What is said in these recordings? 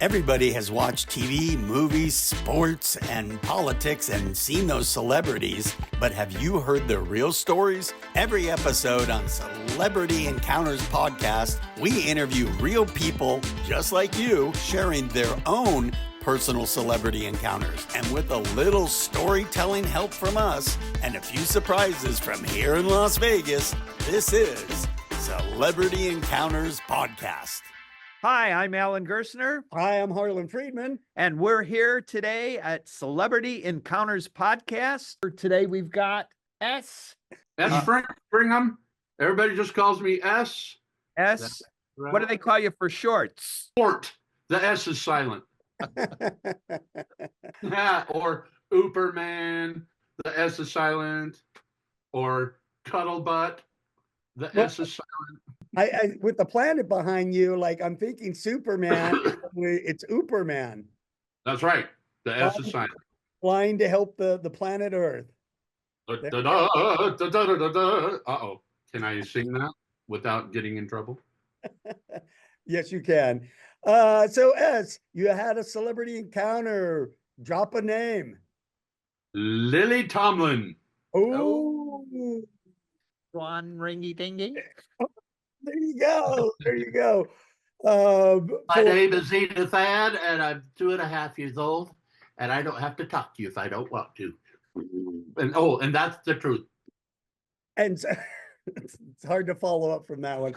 Everybody has watched TV, movies, sports, and politics and seen those celebrities, but have you heard their real stories? Every episode on Celebrity Encounters podcast, we interview real people just like you sharing their own personal celebrity encounters. And with a little storytelling help from us and a few surprises from here in Las Vegas, this is Celebrity Encounters Podcast. Hi, I'm Alan Gersner. Hi, I'm Harlan Friedman. And we're here today at Celebrity Encounters Podcast. Today we've got S. Stringham. Everybody just calls me S. S. Right. What do they call you for shorts? Sport. The S is silent. Or Ooperman. The S is silent. Or Cuddle Butt. The S is silent. I with the planet behind you, like I'm thinking Superman, it's Ooperman. That's right. The S is silent. Flying to help the planet Earth. Uh-oh. Can I sing that without getting in trouble? Yes, you can. So S, you had a celebrity encounter. Drop a name. Lilly Tomlin. Oh. Swan ringy dingy. There you go. There you go. My name is Edith Ann, and I'm 2.5 years old, and I don't have to talk to you if I don't want to. And that's the truth. And so, it's hard to follow up from that one.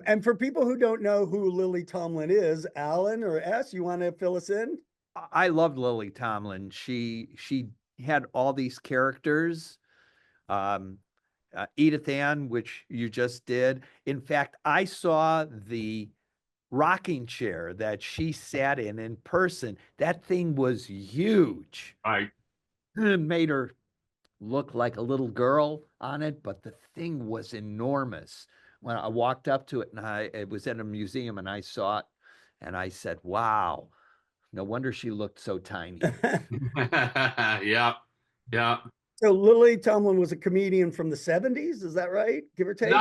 And for people who don't know who Lilly Tomlin is, Alan or S, you want to fill us in? I love Lilly Tomlin. She had all these characters. Edith Ann, which you just did. In fact, I saw the rocking chair that she sat in person. That thing was huge. Right. It made her look like a little girl on it, but the thing was enormous. When I walked up to it, and it was in a museum, and I saw it, and I said, wow, no wonder she looked so tiny. Yeah. So Lilly Tomlin was a comedian from the 70s, is that right? Give or take?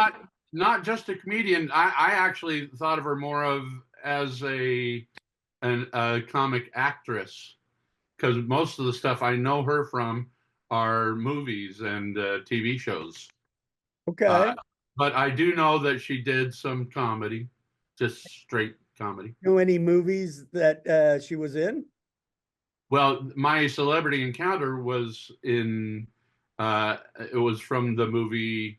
Not just a comedian. I actually thought of her more as a comic actress, because most of the stuff I know her from are movies and TV shows. Okay. But I do know that she did some comedy, just straight comedy. Know any movies that she was in? Well, my celebrity encounter was it was from the movie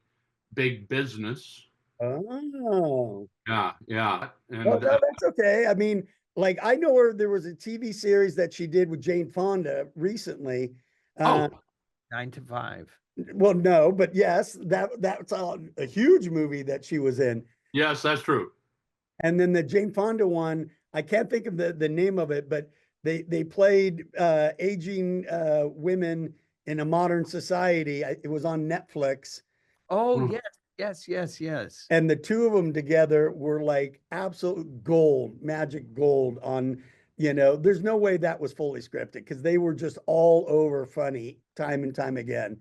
Big Business. Oh. Yeah. And, well, no, that's okay. I mean, like I know her, there was a TV series that she did with Jane Fonda recently. 9 to 5. Well, no, but yes, that's a huge movie that she was in. Yes, that's true. And then the Jane Fonda one, I can't think of the name of it, but they played aging women in a modern society. It was on Netflix. Oh, yes. And the two of them together were like absolute gold, magic gold on, there's no way that was fully scripted because they were just all over funny time and time again.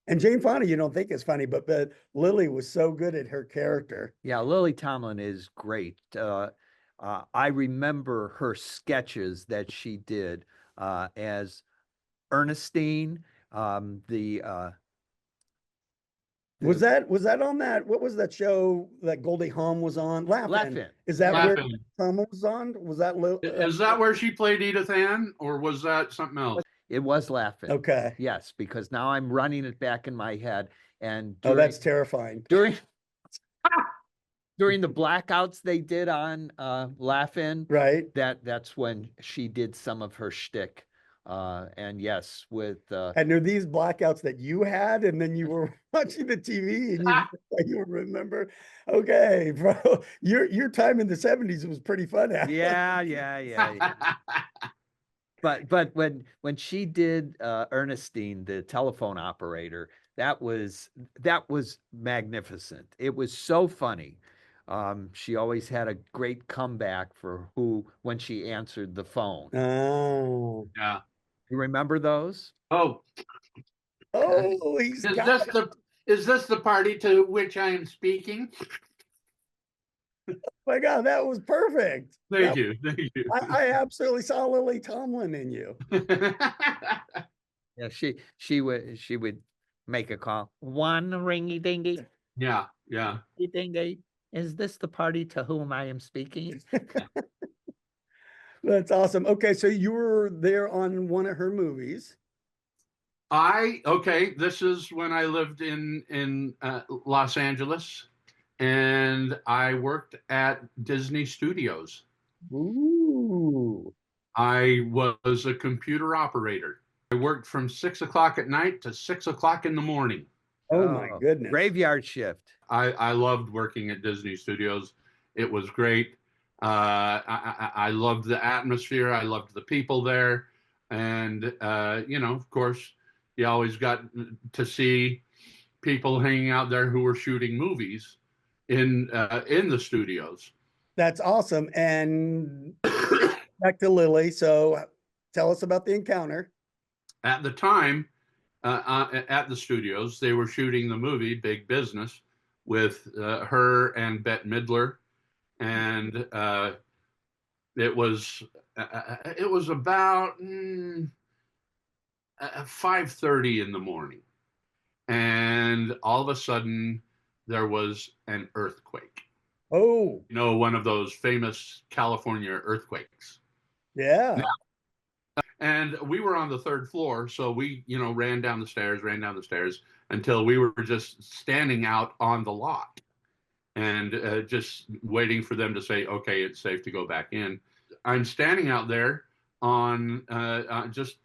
And Jane Fonda, you don't think is funny, but Lilly was so good at her character. Yeah, Lilly Tomlin is great. I remember her sketches that she did as Ernestine. Was that on that? What was that show that Goldie Hawn was on? Laugh-In. Is that Laugh-In. where Tomlin was on? Was that? Is that where she played Edith Ann, or was that something else? It was Laugh-In. Okay. Yes, because now I'm running it back in my head. And that's terrifying. During the blackouts they did on Laugh-In, right? That's when she did some of her shtick. And yes, with and are these blackouts that you had, and then you were watching the TV and you remember? Okay, bro, your time in the 70s was pretty fun. Yeah. But when she did Ernestine, the telephone operator, that was magnificent. It was so funny. She always had a great comeback when she answered the phone. Oh, yeah. You remember those? Oh, is this the party to which I am speaking? My God, that was perfect. Thank you. I absolutely saw Lilly Tomlin in you. Yeah, she would make a call. One ringy dingy, Yeah. dingy. Is this the party to whom I am speaking? That's awesome. Okay, so you were there on one of her movies. This is when I lived in Los Angeles, and I worked at Disney Studios. Ooh. I was a computer operator. I worked from 6 o'clock at night to 6 o'clock in the morning. Oh my goodness. Graveyard shift. I loved working at Disney Studios. It was great. I loved the atmosphere. I loved the people there. And, of course, you always got to see people hanging out there who were shooting movies in the studios. That's awesome. And back to Lilly. So tell us about the encounter. At the time, at the studios, they were shooting the movie Big Business with her and Bette Midler, and it was about 5:30 in the morning, and all of a sudden there was an earthquake. Oh, One of those famous California earthquakes. yeah. And we were on the third floor, so we, ran down the stairs until we were just standing out on the lot and just waiting for them to say, okay, it's safe to go back in. I'm standing out there on just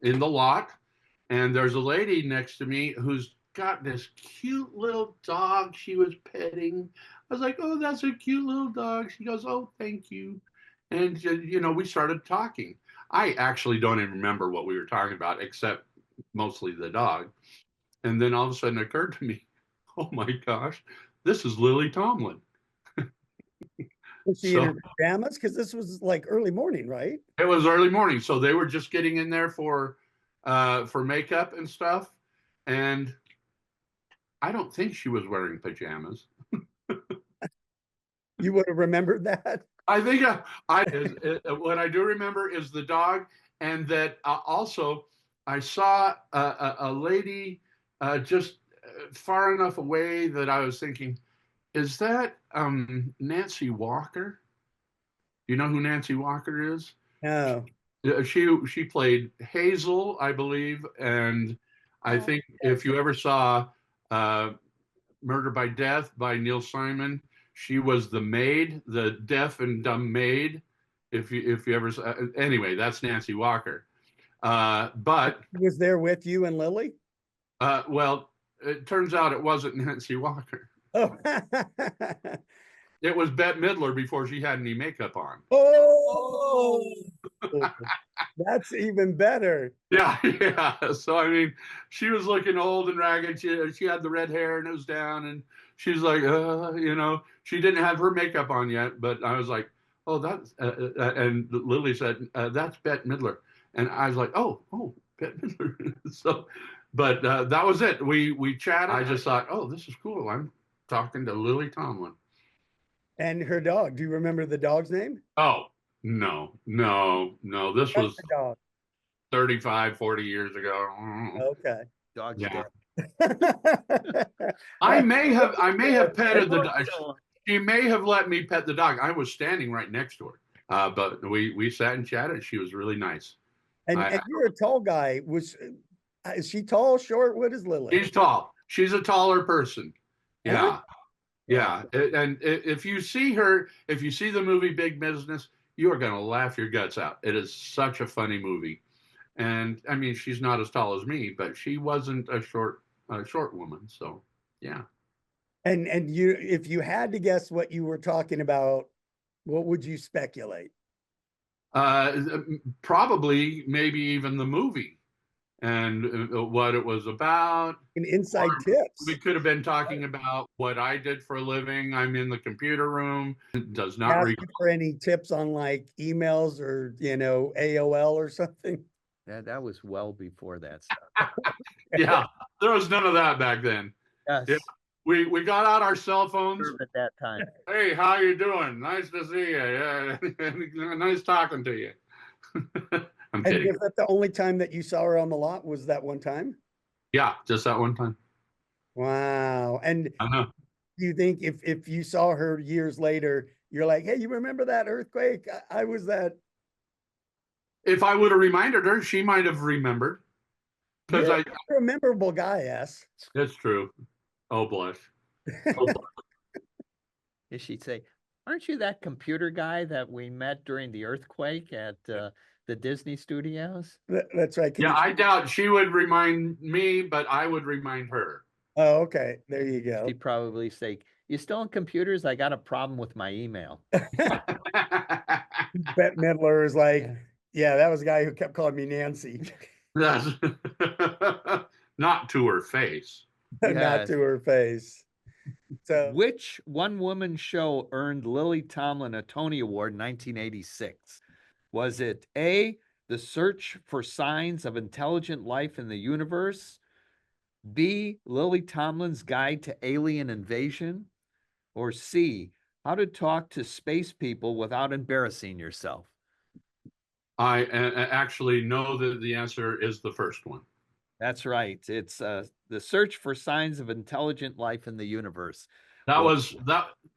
in the lot, and there's a lady next to me who's got this cute little dog she was petting. I was like, oh, that's a cute little dog. She goes, oh, thank you. And, we started talking. I actually don't even remember what we were talking about, except mostly the dog. And then all of a sudden it occurred to me, oh my gosh, this is Lilly Tomlin. Was she in her pajamas? Because this was like early morning, right? It was early morning. So they were just getting in there for makeup and stuff. And I don't think she was wearing pajamas. You would have remembered that? I think what I do remember is the dog, and that also I saw a lady just far enough away that I was thinking, is that Nancy Walker? Do you know who Nancy Walker is? No. She played Hazel, I believe, and I think if you ever saw Murder by Death by Neil Simon, she was the maid, the deaf and dumb maid. If you ever saw, anyway, that's Nancy Walker. But She was there with you and Lilly? well, it turns out it wasn't Nancy Walker. Oh. It was Bette Midler before she had any makeup on. Oh, that's even better. Yeah. So I mean, she was looking old and ragged. She had the red hair and it was down, and she's like, she didn't have her makeup on yet. But I was like, oh, that's and Lilly said, that's Bette Midler, and I was like, oh, Bette Midler. So, but that was it. We chatted. I just thought, oh, this is cool. I'm talking to Lilly Tomlin. And her dog. Do you remember the dog's name? Oh, no. This was the dog. 35, 40 years ago. Okay. Dog's Yeah. dead. I may have petted the dog. She may have let me pet the dog. I was standing right next to her. But we sat and chatted. She was really nice. And you're a tall guy. Is she tall, short? What is Lilly? She's tall. She's a taller person. Yeah. Yeah. And if you see the movie Big Business, you are going to laugh your guts out. It is such a funny movie. And I mean, she's not as tall as me, but she wasn't a short woman. So, yeah. And if you had to guess what you were talking about, what would you speculate? Probably maybe even the movie and what it was about. And inside tips. We could have been talking about what I did for a living. I'm in the computer room. It does not read for any tips on like emails or AOL or something. That was well before that stuff. Yeah, there was none of that back then. Yes. Yeah. we got out our cell phones. At that time. Hey, how you doing? Nice to see you. Yeah. Nice talking to you. I'm And kidding. was that the only time that you saw her on the lot? Was that one time? Yeah, just that one time. Wow. And I know. do you think if you saw her years later, you're like, hey, you remember that earthquake? I was that. If I would have reminded her, she might have remembered. Because You're a memorable guy, yes. It's true. Oh, blush. Oh, blush. She'd say, aren't you that computer guy that we met during the earthquake at the Disney studios? That's right. Yeah, I doubt she would remind me, but I would remind her. Oh, okay. There you go. She'd probably say, you still in computers? I got a problem with my email. Bette Midler is like, yeah, that was a guy who kept calling me Nancy. That's not to her face. Not Yes. to her face. So Which one-woman show earned Lily Tomlin a Tony Award in 1986? Was it A, The Search for Signs of Intelligent Life in the Universe, B, Lily Tomlin's Guide to Alien Invasion, or C, How to Talk to Space People Without Embarrassing Yourself? I actually know that the answer is the first one. That's right. It's The Search for Signs of Intelligent Life in the Universe.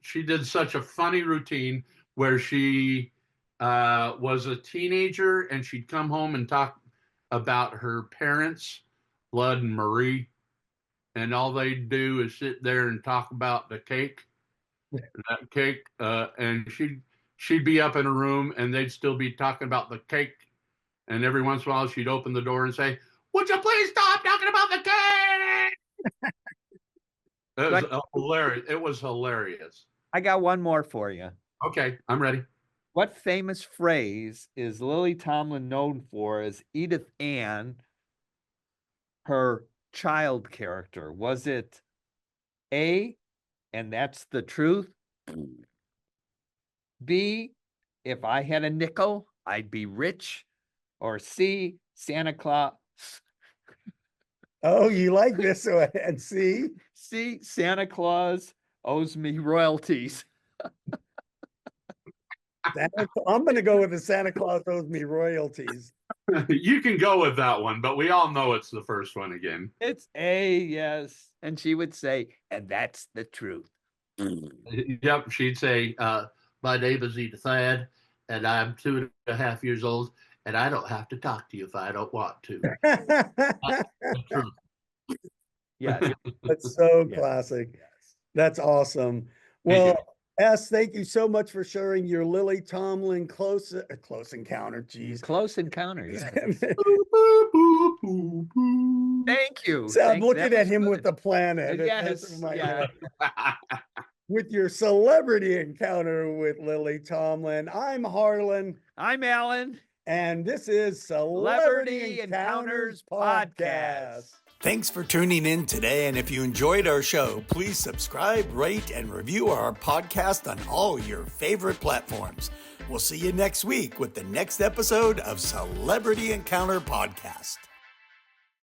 She did such a funny routine where she was a teenager and she'd come home and talk about her parents, Bud and Marie, and all they'd do is sit there and talk about the cake. That cake, and she'd be up in a room and they'd still be talking about the cake. And every once in a while she'd open the door and say, would you please stop talking about the cake? It was hilarious. It was hilarious. I got one more for you. Okay, I'm ready. What famous phrase is Lily Tomlin known for as Edith Ann, her child character? Was it A, and that's the truth? B, if I had a nickel, I'd be rich? Or C, Santa Claus? oh, you like this one? And see? C, Santa Claus owes me royalties. I'm going to go with the Santa Claus owes me royalties. You can go with that one, but we all know it's the first one again. It's A, yes. And she would say, and that's the truth. Yep, she'd say, my name is Edith Ann, and I'm 2.5 years old, and I don't have to talk to you if I don't want to. That's the truth. Yes. That's so Yes. classic. That's awesome. Well, S, thank you so much for sharing your Lily Tomlin close encounter. Geez. Close encounters. Thank you. So I'm That looking at was him good. with the planet. Yes. That's my- Yeah. With your celebrity encounter with Lily Tomlin. I'm Harlan, I'm Alan. and this is Celebrity Encounters Podcast. Thanks for tuning in today. And if you enjoyed our show, please subscribe, rate, and review our podcast on all your favorite platforms. We'll see you next week with the next episode of Celebrity Encounter Podcast.